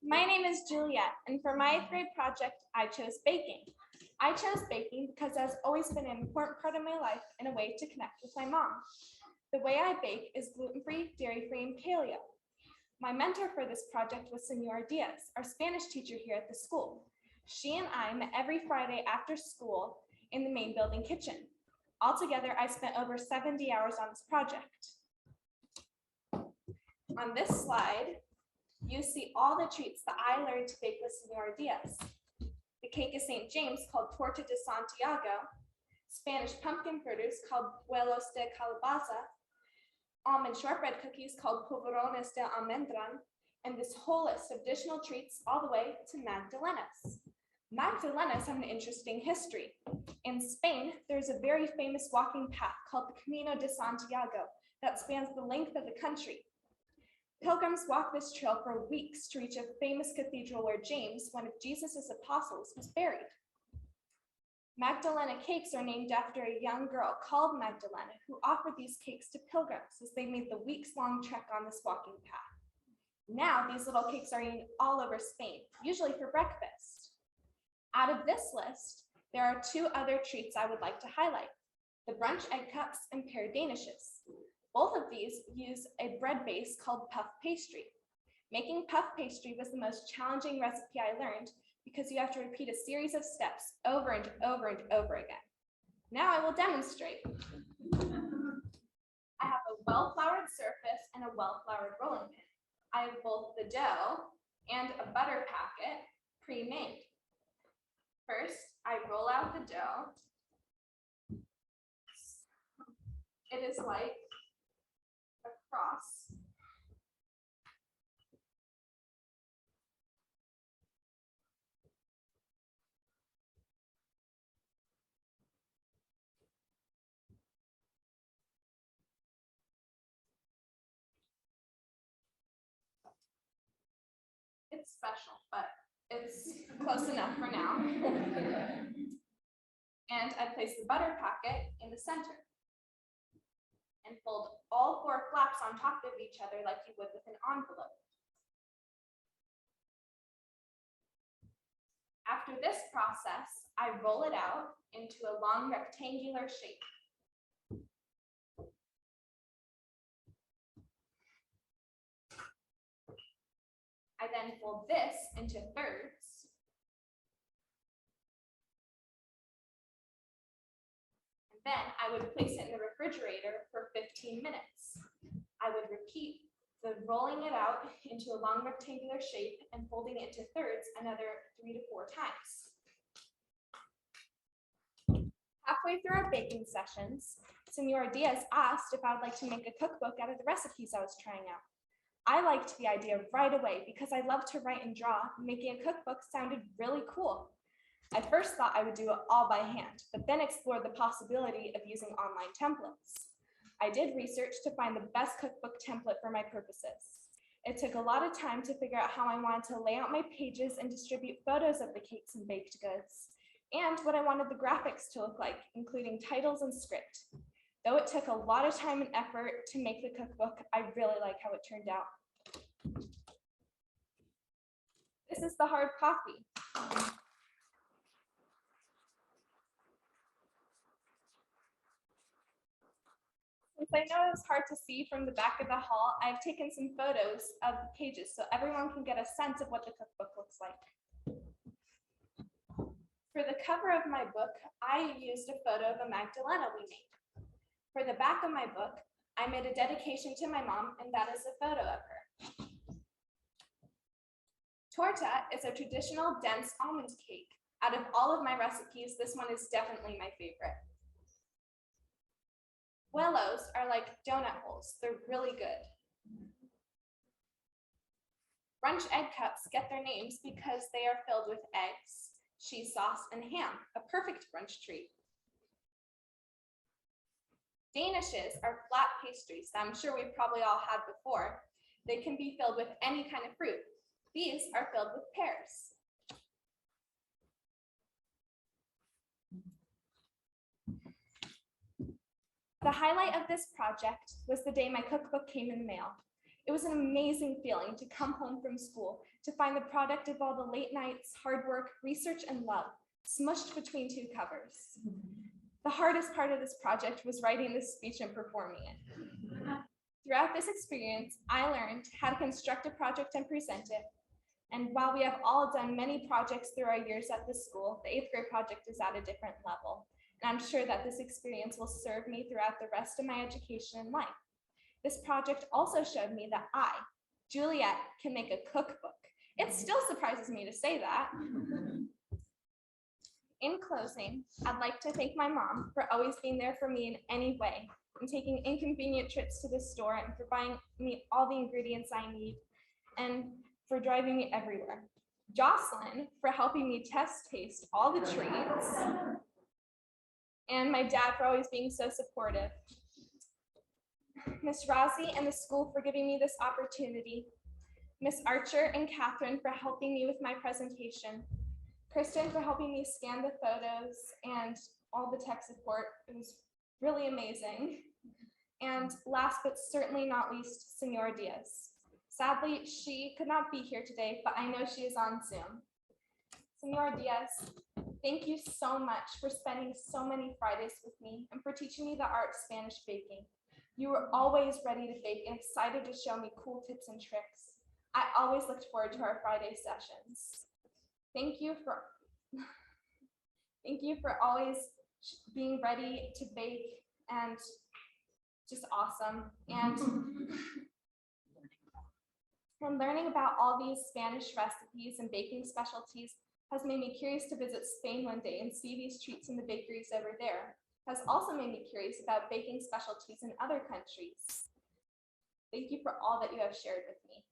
My name is Juliette, and for my 8th grade project, I chose baking. I chose baking because it has always been an important part of my life and a way to connect with my mom. The way I bake is gluten-free, dairy-free, and paleo. My mentor for this project was Senora Diaz, our Spanish teacher here at the school. She and I met every Friday after school in the main building kitchen. Altogether, I spent over 70 hours on this project. On this slide, you see all the treats that I learned to bake with Senora Diaz. The cake is St. James called Torta de Santiago, Spanish pumpkin fritters called Buelos de Calabaza, almond shortbread cookies called Polvorones de Almendran, and this whole list of additional treats all the way to Magdalenas. Magdalenas have an interesting history. In Spain, there's a very famous walking path called the Camino de Santiago that spans the length of the country. Pilgrims walk this trail for weeks to reach a famous cathedral where James, one of Jesus' apostles, was buried. Magdalena cakes are named after a young girl called Magdalena who offered these cakes to pilgrims as they made the weeks-long trek on this walking path. Now these little cakes are eaten all over Spain, usually for breakfast. Out of this list, there are 2 other treats I would like to highlight: the brunch egg cups and pear danishes. Both of these use a bread base called puff pastry. Making puff pastry was the most challenging recipe I learned because you have to repeat a series of steps over and over and over again. Now I will demonstrate. I have a well-floured surface and a well-floured rolling pin. I have both the dough and a butter packet pre-made. First, I roll out the dough. It is like a cross. It's special, but it's close enough for now. And I place the butter packet in the center and fold all 4 flaps on top of each other like you would with an envelope. After this process, I roll it out into a long rectangular shape. I then fold this into thirds. And then I would place it in the refrigerator for 15 minutes. I would repeat the rolling it out into a long rectangular shape and folding it into thirds another 3 to 4 times. Halfway through our baking sessions, Senora Diaz asked if I would like to make a cookbook out of the recipes I was trying out. I liked the idea right away because I love to write and draw. Making a cookbook sounded really cool. I first thought I would do it all by hand, but then explored the possibility of using online templates. I did research to find the best cookbook template for my purposes. It took a lot of time to figure out how I wanted to lay out my pages and distribute photos of the cakes and baked goods, and what I wanted the graphics to look like, including titles and script. Though it took a lot of time and effort to make the cookbook, I really like how it turned out. This is the hard copy. Since I know it's hard to see from the back of the hall, I've taken some photos of the pages so everyone can get a sense of what the cookbook looks like. For the cover of my book, I used a photo of a Magdalena we made. For the back of my book, I made a dedication to my mom, and that is a photo of her. Torta is a traditional dense almond cake. Out of all of my recipes, this one is definitely my favorite. Buelos are like donut holes. They're really good. Brunch egg cups get their names because they are filled with eggs, cheese sauce, and ham, a perfect brunch treat. Danishes are flat pastries that I'm sure we've probably all had before. They can be filled with any kind of fruit. These are filled with pears. The highlight of this project was the day my cookbook came in the mail. It was an amazing feeling to come home from school to find the product of all the late nights, hard work, research, and love smushed between two covers. The hardest part of this project was writing this speech and performing it. Throughout this experience, I learned how to construct a project and present it. And while we have all done many projects through our years at the school, the 8th grade project is at a different level. And I'm sure that this experience will serve me throughout the rest of my education and life. This project also showed me that I, Juliette, can make a cookbook. It still surprises me to say that. In closing, I'd like to thank my mom for always being there for me in any way, and taking inconvenient trips to the store and for buying me all the ingredients I need, and for driving me everywhere. Jocelyn for helping me taste all the treats, and my dad for always being so supportive. Miss Rossi and the school for giving me this opportunity. Miss Archer and Catherine for helping me with my presentation. Kristen for helping me scan the photos and all the tech support. It was really amazing. And last but certainly not least, Senora Diaz. Sadly, she could not be here today, but I know she is on Zoom. Senora Diaz, thank you so much for spending so many Fridays with me and for teaching me the art of Spanish baking. You were always ready to bake and excited to show me cool tips and tricks. I always looked forward to our Friday sessions. Thank you for always being ready to bake and just awesome. And learning about all these Spanish recipes and baking specialties has made me curious to visit Spain one day and see these treats in the bakeries over there. Has also made me curious about baking specialties in other countries. Thank you for all that you have shared with me.